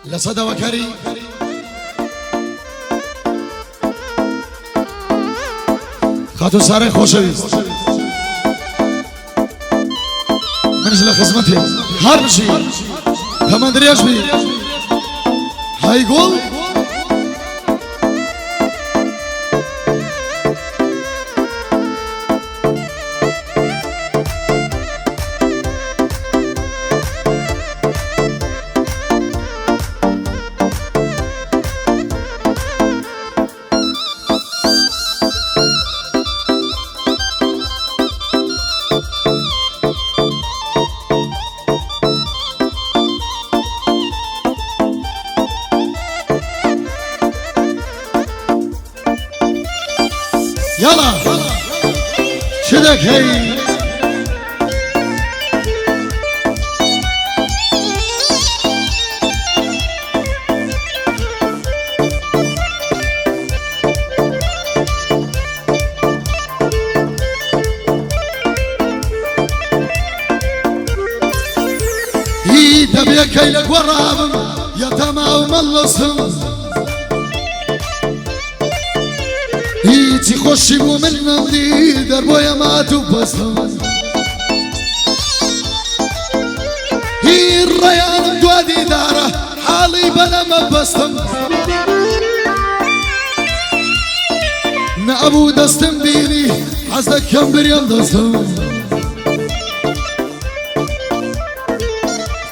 لصدى وكري خاتو ساري خوشويست منجل خدمتي هر شيء كمان درياش بي هاي قول يلا شدك هي تبي كيلك ورابم يا تمام اللصم تخشي من نمدي دربو يا ما تبصم هي الريان دوادي داره حالي بلا ما بصم نابو دستم بيني حزدك كم بريم دستم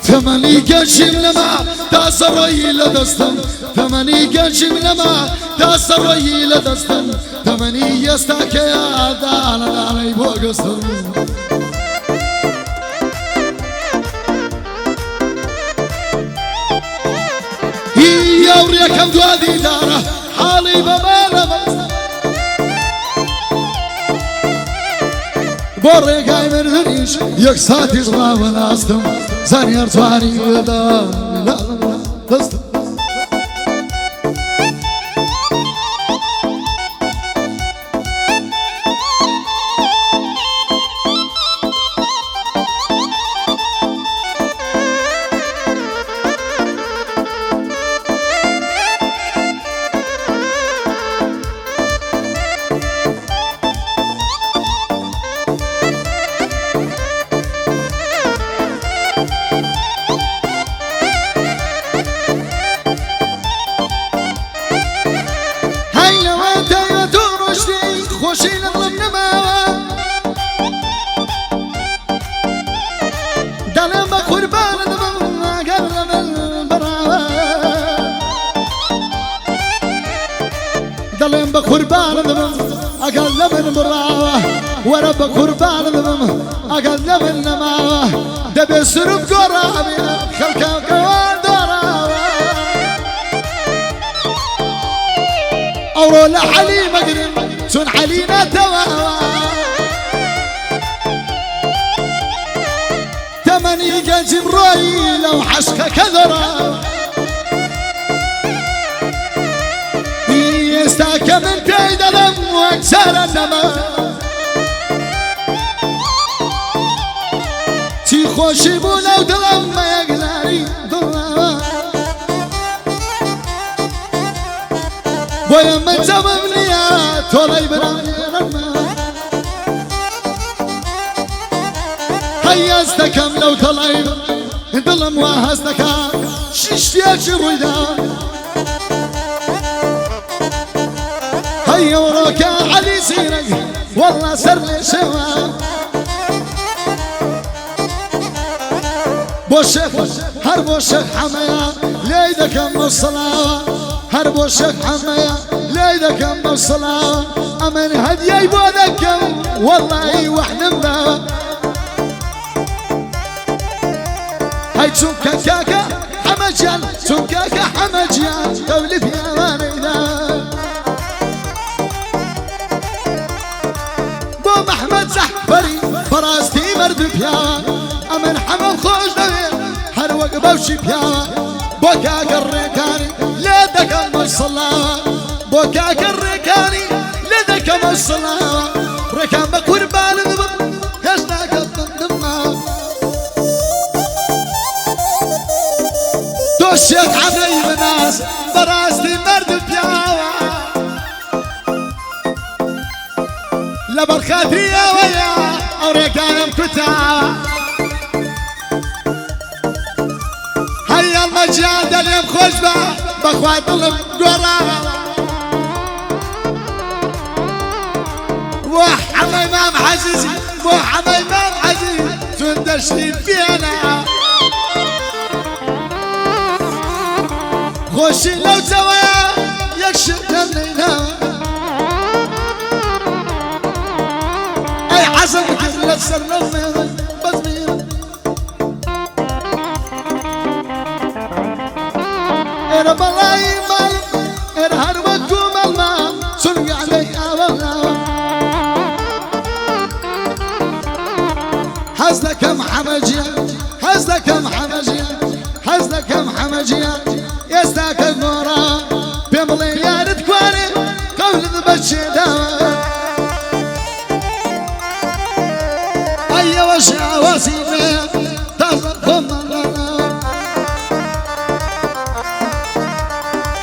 ثماني قشم لما تاسروي لدستم ثماني قشم لما تاسروي لدستم ثماني يستاك يا دانا علي بوقستم هي يوريا كم دوادي داره حالي بمالا بستم بوري قاي من ذريش يكساتي صغاب ناستم زاني ارتواني لا لا بستم خوشي نظلم نما دلم بقربان دم قلب البراوة دلم بقربان دم قلب البراوة ورا بقربان دم قلب النماوة دبي سرب قرابي خلقا قوان دراوة أورو لحلي مقرم سن علينا تواوا تمني قلب روي لو حشك كذرا يستاك من كيد لم واكسر النما تي خوشي بولو دلم ما يقدري ضرا ويا من زمني تولي براني رما هيا استكم لو طلعي ظلم وهستك ششتياش الريدان هيا وراك علي سيري والله سر لي شوا بوشك هر بوشك حمايا ليدك ام الصلاة هر بوشك حمايا ليدك ام الصلاة امن هدي يبودك والله وحدنا هاي تشوكا كاكا حمجان تشوكا كاكا حمجان قولي في امانينا بو محمد زحفري فراستي مرد بيا امن حمام خوش نوير هر وقبه وشي بيا بوكا كريكاني ليدك ام الصلاة بوكا كريكاني ليدك ام الصلاة ركان بقربان ذبب هشتاك الضمنا الشيخ عمي بناس براستي مرد بياوة لبرخاتي يا ويا أوريكايم كتاوة هيا المجال دليم خوش بخوات ظلم قراوة وحمى إمام عزيزي وحمى إمام عزيزي تندشتي فينا خوشي لو سوايا يكشف دمنا أي حسن كل السر لما بزمير إرى بلاي مال إرى هربكم الماء سنق علي أولا حزنك محمجيا حزنك محمجيا حزنك محمجيا يستاك النورا بملي يارد كواني قول ذبتشي داوى أي وشع وسيمي تظلكم الله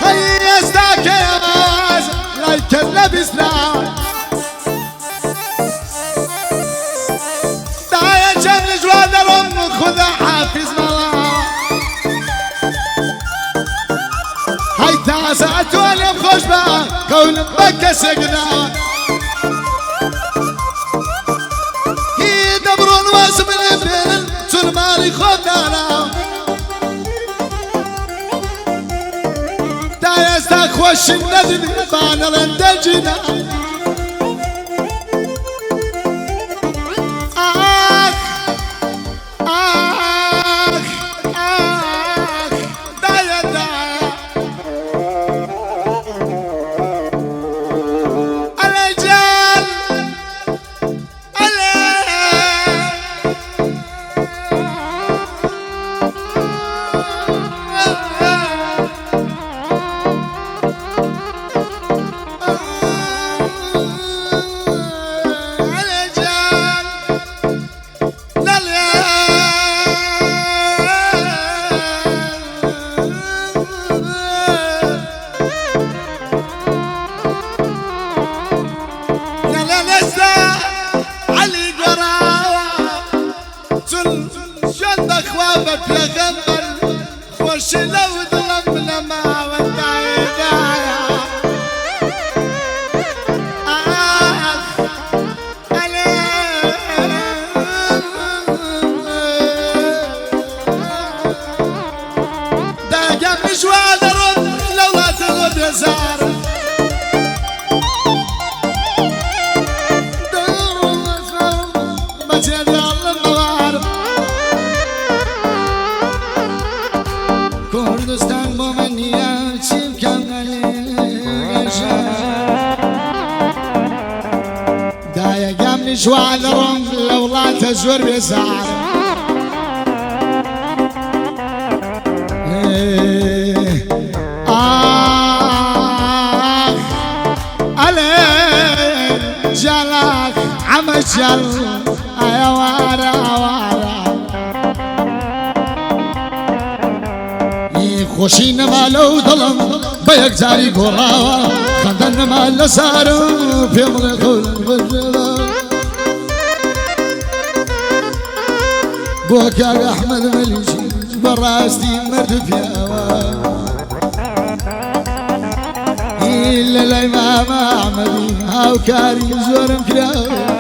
هيا يستاك يا باز لايك اللبس لا دايا جمل جواد الأم خذ حافظ ملا هاي تاسعت واليوم خوش بقى قول بكا سقنا هي دبرون واسم الابن سلماني خدانا دا يستاك خوش الندم بانا لندجنا خوش لو ظلم لما وداي دايا دا جنب شوال رد لو لا تغد يسار ما تجعل الموارد كردستان ممنية شيب كمالي دايا قامني شوال رمز لو لا تزور بيسار علي جلاك عمجل يا وارا وارا خوشين ما لو ظلم بيك جاري قراوة خندن ما لسارو في ملخول بالجلا بوكا أحمد مليشي براستي مرد فياوة إلا الإمام أحمدي هاو كاري زورم كراوة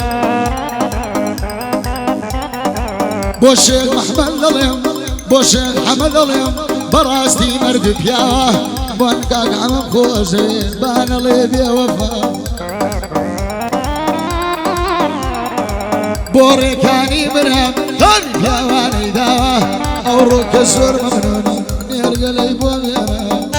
بوشيخ محمد ظلم بوشيخ حمد ظلم براستي مرد بياوة بونكاك عم خوزي بان ليبيا وفا بوريكاني برهم غني بياواني داوة او روك السور ممنوني يرقى ليبو بياوة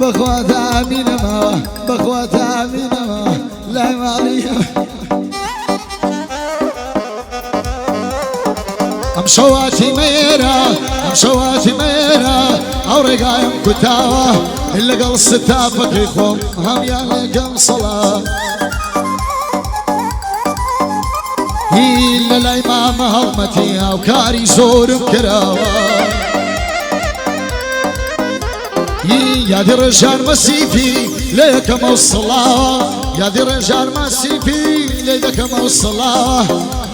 بخوات امين ما بخوات امين ما لا مالي امشواتي ميرا امشواتي ميرا او رقايم كتاوة اللي قل ستافك يخوم هم يا لقم صلاة إلا الإمام هضمتي أو كاري زور بكراوة يا دي رجال مسيفي ليكم الصلاة يا دي رجال مسيفي ليكم الصلاة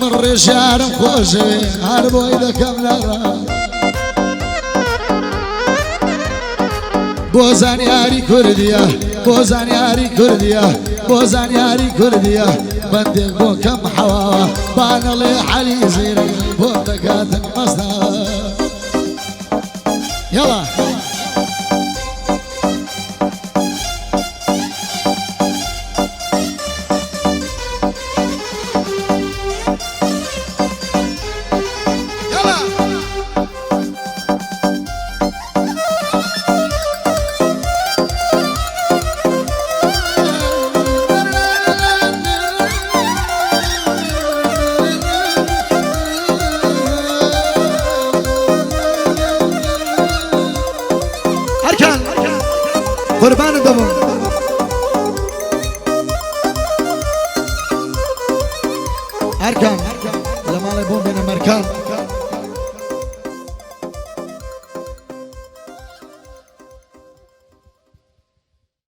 من رجال خوجي هربوا إيدكم لرا بوزان ياري كردية بوزان ياري كردية بوزان ياري كردية بندق بو كم حواوة بان لي حالي زيري بو دكاتن مصدر يلا قربان دبون أركان لما لبون بين مركان